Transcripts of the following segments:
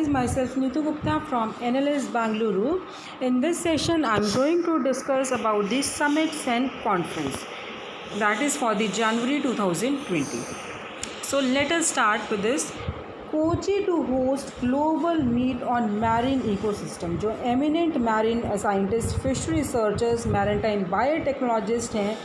is myself Neetu Gupta from NLS Bangalore. In this session, I am going to discuss about the summits and conference that is for the January 2020. So let us start with this. Kochi to host global meet on marine ecosystem. जो eminent marine scientist, fish researchers, maritime biotechnologist हैं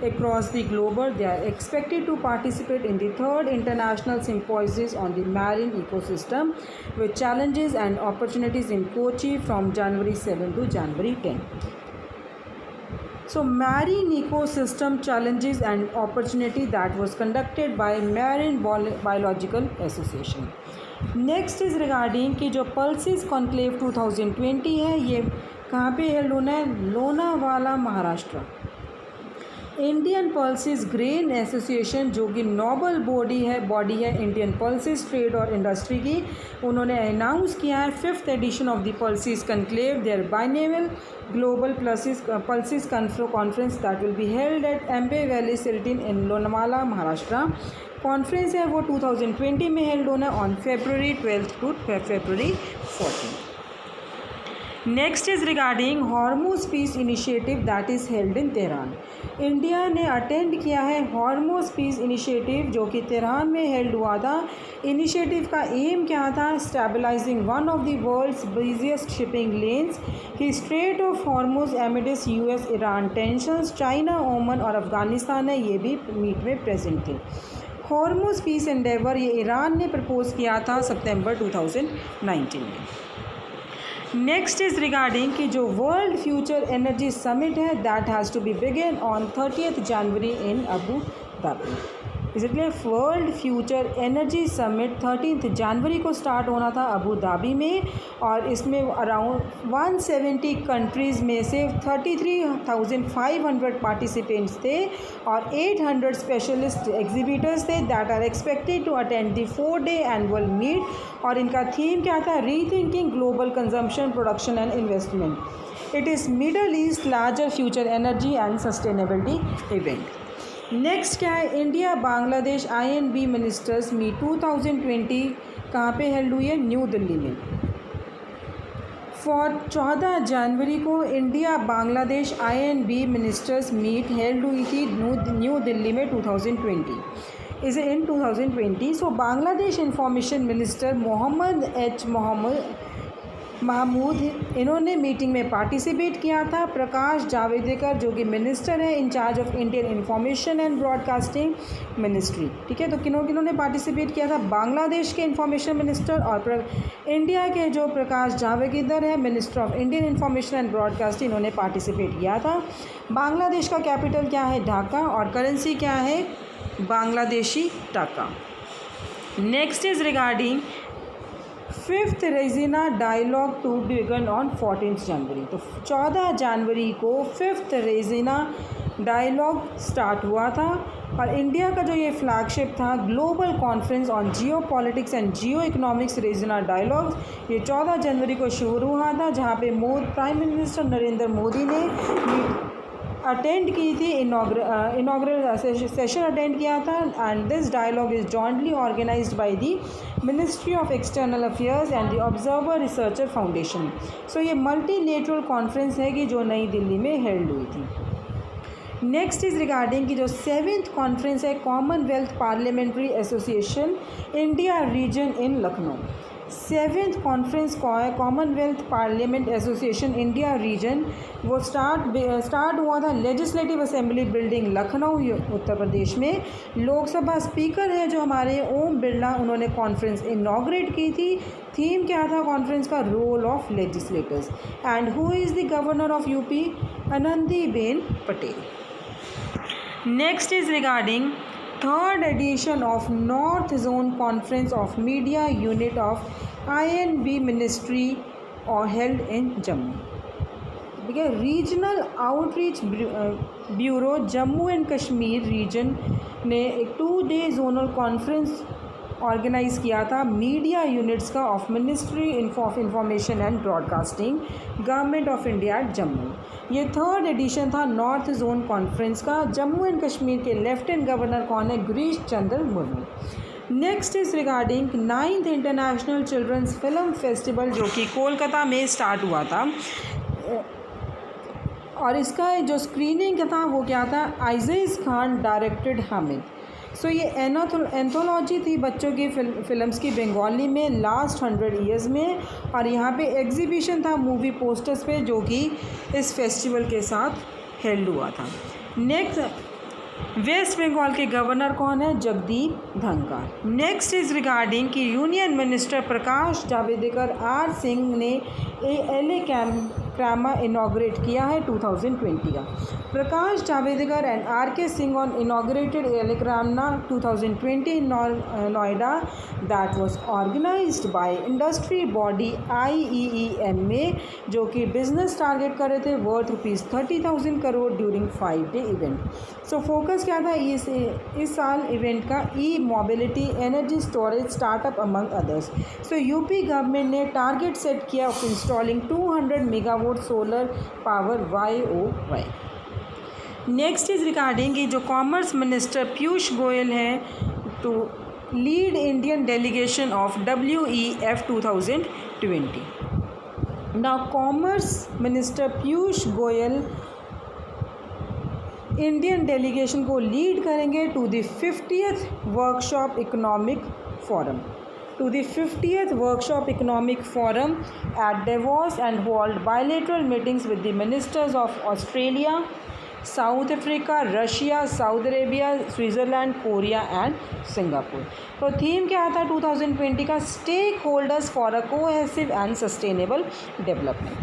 across the globe, they are expected to participate in the third international symposium on the marine ecosystem with challenges and opportunities in Kochi from January 7 to January 10. So marine ecosystem challenges and opportunity that was conducted by Marine Biological Association. Next is regarding कि जो pulses conclave 2020 है, ये कहाँ पे held होना है? Lonavala, Maharashtra. Indian pulses grain association, जो कि नोबल बॉडी है इंडियन पल्सिस ट्रेड और इंडस्ट्री की, उन्होंने अनाउंस किया है 5th edition of the pulses conclave, their biennial global pulses conference that will be held at Aamby valley सिल्टिन इन लोनावाला, महाराष्ट्र। कॉन्फ्रेंस है वो 2020 में हेल्ड होना है on February 12 to February 14। Next is regarding Hormuz peace initiative that is held in Tehran. India ने attend किया है Hormoz peace initiative, जो कि तेहरान में हेल्ड हुआ था। इनिशिएटिव का एम क्या था? Stabilising one of the world's busiest shipping lanes कि strait of Hormuz amidst US Iran tensions. China, Oman और अफगानिस्तान है, ये भी मीट में प्रेजेंट थे। हॉर्मोज पीस एंडेवर ये ईरान ने प्रपोज किया था सितंबर 2019 में। नेक्स्ट इज़ रिगार्डिंग कि जो वर्ल्ड फ्यूचर एनर्जी समिट है that has to be begin on 30th January in Abu Dhabi. इसलिए world future energy summit 13th January को स्टार्ट होना था अबू धाबी में, और इसमें अराउंड 170 कंट्रीज़ में से 33,500 पार्टिसिपेंट्स थे और 800 स्पेशलिस्ट एग्जीबिटर्स थे that are expected to attend the 4-day annual meet. और इनका थीम क्या था? Rethinking global consumption, production and investment. It is middle east larger future energy and sustainability event. Next क्या है? India Bangladesh INB ministers meet 2020 कहाँ पे held हुई है? न्यू दिल्ली में। 14 जनवरी को India Bangladesh INB ministers meet held हुई थी न्यू दिल्ली में 2020 is in 2020। So Bangladesh information minister Mahmood इन्होंने मीटिंग में पार्टिसिपेट किया था। प्रकाश जावड़ेकर, जो कि मिनिस्टर है incharge of Indian information and broadcasting ministry, ठीक है। तो किन्होंने पार्टिसिपेट किया था? बांग्लादेश के इंफॉर्मेशन मिनिस्टर और इंडिया के जो प्रकाश जावड़ेकर है minister of Indian information and broadcasting, इन्होंने पार्टिसिपेट किया था। बांग्लादेश का कैपिटल क्या है? ढाका, और करेंसी क्या है? Bangladeshi taka. Next is regarding 5th Raisina dialogue to begin on 14th January। तो 14 जनवरी को 5th रेजिना डायलॉग स्टार्ट हुआ था, और इंडिया का जो ये फ्लैगशिप था global conference on geo politics and geo economics Raisina dialogue, ये 14 जनवरी को शुरू हुआ था, जहाँ पे प्राइम मिनिस्टर नरेंद्र मोदी ने अटेंड की थी, इनॉग्रल सेशन अटेंड किया था। And this dialogue is jointly organised by the ministry of external affairs and the observer researcher foundation. So ये मल्टीलेटरल कॉन्फ्रेंस है कि जो नई दिल्ली में हेल्ड हुई थी। नेक्स्ट इज़ रिगार्डिंग कि जो 7th कॉन्फ्रेंस है Commonwealth parliamentary association India region in Lucknow. 7th conference Commonwealth parliament association India region वो स्टार्ट हुआ था legislative assembly building Lucknow, Uttar Pradesh में। लोकसभा स्पीकर है जो हमारे ओम बिरला, उन्होंने कॉन्फ्रेंस इनॉग्रेट की थी। थीम क्या था कॉन्फ्रेंस का? Role of legislators. And who is the governor of UP? Anandiben Patel. Next is regarding 3rd edition of North Zone Conference of Media Unit of INB Ministry or held in Jammu, ठीक है। Regional outreach bureau Jammu and Kashmir region ने एक 2-day zonal conference organise किया था media units का of ministry of information and broadcasting, government of India Jammu. ये 3rd addition था north zone conference का। जम्मू एंड कश्मीर के लेफ्टिनेंट गवर्नर कौन है? Girish Chandra Murmu. Next is regarding 9th international children's film festival जो कि कोलकाता में स्टार्ट हुआ था, और इसका जो स्क्रीनिंग था वो क्या था, अज़ीज़ खान डायरेक्टेड हामिद। सो ये एंथोलॉजी थी बच्चों की फिल्म्स की बंगाली में लास्ट 100 ईयर्स में, और यहाँ पे एग्जीबिशन था मूवी पोस्टर्स पे जो कि इस फेस्टिवल के साथ हेल्ड हुआ था। नेक्स्ट, वेस्ट बंगाल के गवर्नर कौन है, Jagdeep Dhankhar. Next is regarding कि union minister Prakash Javadekar R Singh ने एल कैमा इनाग्रेट किया है 2020 का। Prakash Javadekar and R K Singh on inaugurated Elecrama 2020 in Noida that was organised by industry body IEEMA, जो कि बिजनेस टारगेट कर रहे थे worth ₹30,000 crore during 5-day event. So focus क्या था इस साल इवेंट का, E mobility, energy storage, startup among others. So UP government ने टारगेट सेट किया of installing 200 megawatt solar power YoY। Next is regarding कि जो कॉमर्स मिनिस्टर पीयूष गोयल हैं तो lead Indian delegation of WEF 2020। Now commerce minister Piyush Goyal Indian delegation को lead करेंगे to the 50th workshop economic forum, at Davos and hold bilateral meetings with the ministers of Australia, South Africa, Russia, Saudi Arabia, Switzerland, Korea and Singapore। तो theme क्या था 2020 का, stakeholders for a cohesive and sustainable development.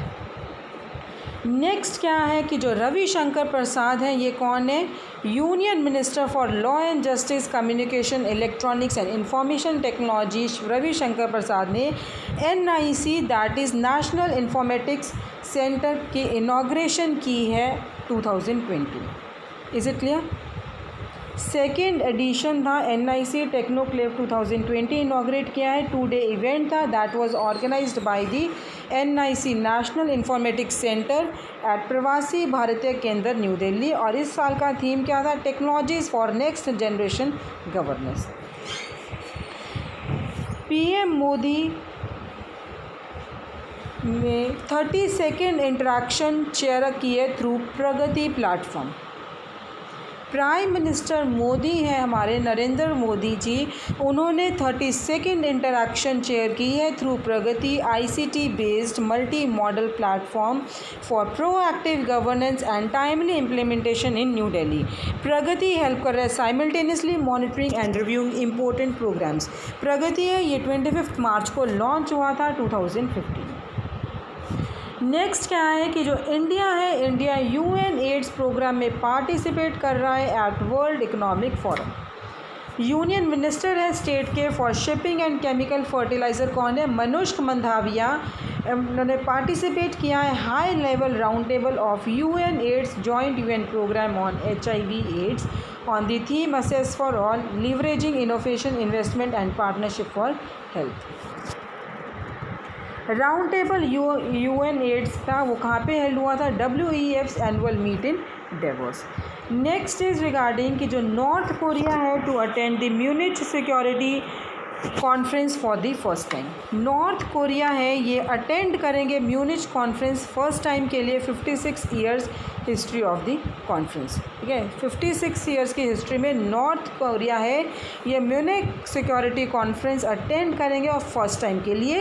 Next क्या है कि जो रविशंकर प्रसाद हैं, ये कौन है, union minister for law and justice, communication, electronics and information technology Ravi Shankar Prasad ने NIC that is national informatics centre की इनाग्रेशन की है 2020। Is it clear? Second edition था NIC टेक्नोक्लेव 2020 इनाग्रेट किया है, 2-day इवेंट था that was organised by the NIC national informatics centre at Pravasi Bharatiya केंद्र new Delhi. और इस साल का थीम क्या था, technologies for next generation governance. PM Modi ने 32nd इंटरेक्शन चेयर किए थ्रू प्रगति प्लेटफॉर्म। प्राइम मिनिस्टर मोदी हैं हमारे नरेंद्र मोदी जी, उन्होंने 32nd इंटरेक्शन चेयर की है through Pragati ICT based multi modal platform for proactive governance and timely implementation in new Delhi. Pragati help कर रहा है simultaneously monitoring and reviewing important programmes. Pragati है, ये 25 मार्च को लॉन्च हुआ था 2015। नेक्स्ट क्या है कि जो इंडिया है, इंडिया UN एड्स प्रोग्राम में पार्टिसिपेट कर रहा है at world economic forum. Union minister है स्टेट के for shipping and chemical fertiliser कौन है, मनुष्क मंडाविया। उन्होंने पार्टिसिपेट किया है high level round table of UN AIDS joint UN programme on HIV AIDS on the theme access for all leveraging innovation investment and partnership for health. Round table UN AIDS था, वो कहाँ पे held हुआ था, WEF's annual meet in Davos. Next is regarding कि जो north Korea है to attend the Munich security conference for the first time. North Korea है, ये अटेंड करेंगे म्यूनिच कॉन्फ्रेंस फर्स्ट टाइम के लिए 56 years history of the conference. ठीक है, 56 ईयर्स की हिस्ट्री में नॉर्थ कोरिया है, ये म्यूनिच सिक्योरिटी कॉन्फ्रेंस अटेंड करेंगे और फर्स्ट टाइम के लिए।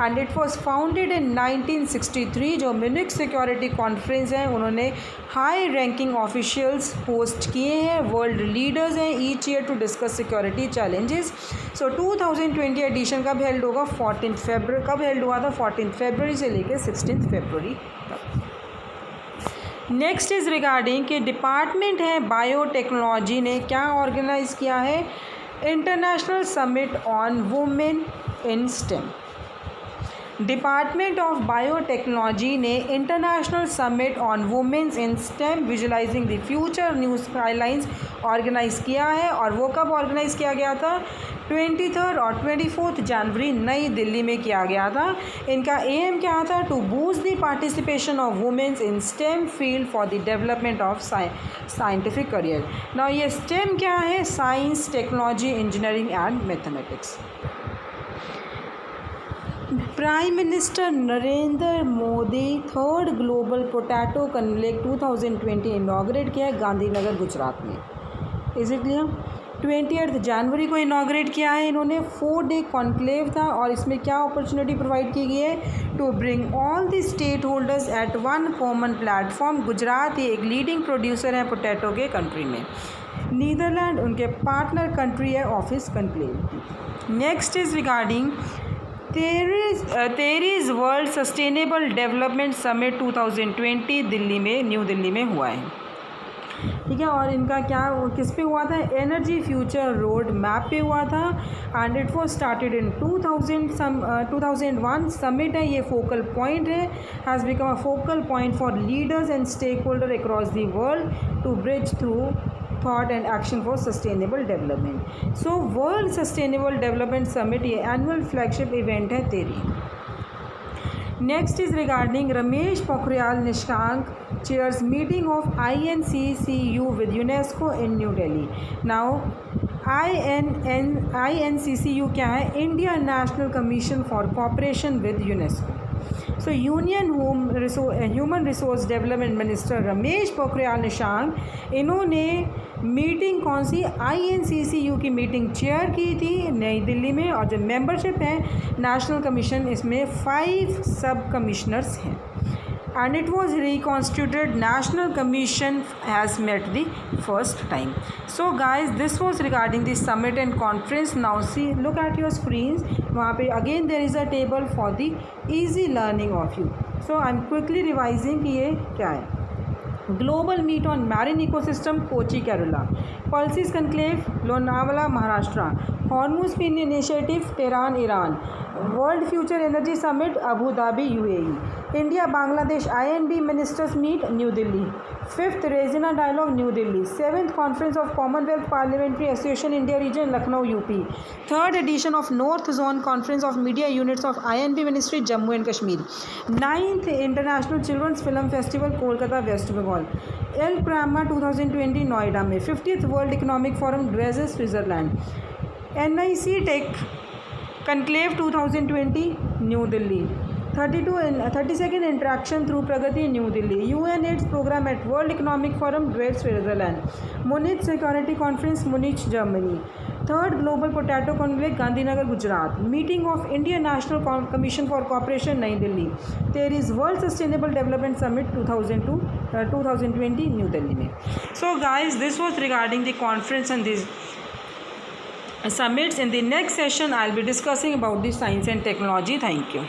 And it was founded in 1963। जो म्यूनिच सिक्योरिटी कॉन्फ्रेंस है, उन्होंने हाई रैंकिंग ऑफिशियल्स होस्ट किए हैं, वर्ल्ड लीडर्स हैं each year to discuss security challenges. So 2020 edition कब हेल्ड होगा, 14 फरवरी। कब हेल्ड हुआ था, 14 फरवरी से लेकर 16 फरवरी तक। नेक्स्ट इज़ रिगार्डिंग कि डिपार्टमेंट है बायोटेक्नोलॉजी ने क्या ऑर्गेनाइज किया है, international summit on women in STEM. Department of biotechnology ने international summit on women's in STEM visualising the future new skylines organise किया है, और वो कब ऑर्गेनाइज़ किया गया था? 23 और 24 जनवरी नई दिल्ली में किया गया था। इनका एम क्या था? To boost the participation of womens in STEM field for the development of scientific career. Now ये स्टेम क्या है? Science, technology, engineering and mathematics. Prime minister Narendra Modi third global potato conclave 2020 inaugurate किया है गांधीनगर गुजरात में। Is it clear? 28 जनवरी को inaugurate किया है इन्होंने। 4 डे कॉन्क्लेव था, और इसमें क्या अपॉर्चुनिटी प्रोवाइड की गई है? To bring all the state holders at one common platform. Gujarat ये एक लीडिंग प्रोड्यूसर है पोटैटो के कंट्री में। नीदरलैंड उनके पार्टनर कंट्री है ऑफ इस conclave. Next is regarding TERI's world sustainable development summit 2020 Delhi में, न्यू दिल्ली में हुआ है। ठीक है, और इनका क्या किस पे हुआ था? एनर्जी फ्यूचर रोड मैप पे हुआ था, and it was started in 2001 summit है। ये फोकल पॉइंट है, has become a focal point for leaders and stakeholder across the world to bridge through thought and action for sustainable development. So world sustainable development summit ये annual flagship event है TERI. Next is regarding Ramesh Pokhriyal Nishank chairs meeting of INCCU with UNESCO in New Delhi. Now INCCU क्या है? India national commission for cooperation with UNESCO. So human resource development minister Ramesh Pokhriyal Nishank, इन्होंने meeting कौन सी? INCCU की meeting chair की थी नई दिल्ली में, और जो मेंबरशिप है नेशनल कमीशन, इसमें 5 सब कमिश्नर्स हैं, and it was reconstituted. National Commission has met the first time. So guys, this was regarding the summit and conference. Now see, look at your screens. वहाँ पे again there is a table for the easy learning of you. So I'm quickly revising कि ये क्या है। Global meet on marine ecosystem Kochi Kerala. Pulses conclave Lonavala Maharashtra. Hormuz peace initiative Tehran Iran. World future energy summit Abu Dhabi UAE। India Bangladesh INB ministers meet new Delhi. 5th Raisina dialogue new Delhi. 7th conference of commonwealth parliamentary association India region Lucknow UP। 3rd edition of north zone conference of media units of INB ministry Jammu and Kashmir. 9th international children's film festival Kolkata waste Bengal. Elecrama 2020 Noida में। 50th world economic forum ड्रेजेस Switzerland. NIC tech conclave 2020 new Delhi. 32nd interaction through Pragati new Delhi. UNAIDS programme at world economic forum ड्वेल्स Switzerland. Munich security conference Munich Germany. 3rd global potato conclave Gandhinagar Gujarat. Meeting of Indian national commission for cooperation Nai Delhi. TERI's world sustainable development summit 2020 new Delhi में। So guys, this was regarding the conference and this summits. In the next session I'll be discussing about the science and technology. Thank you.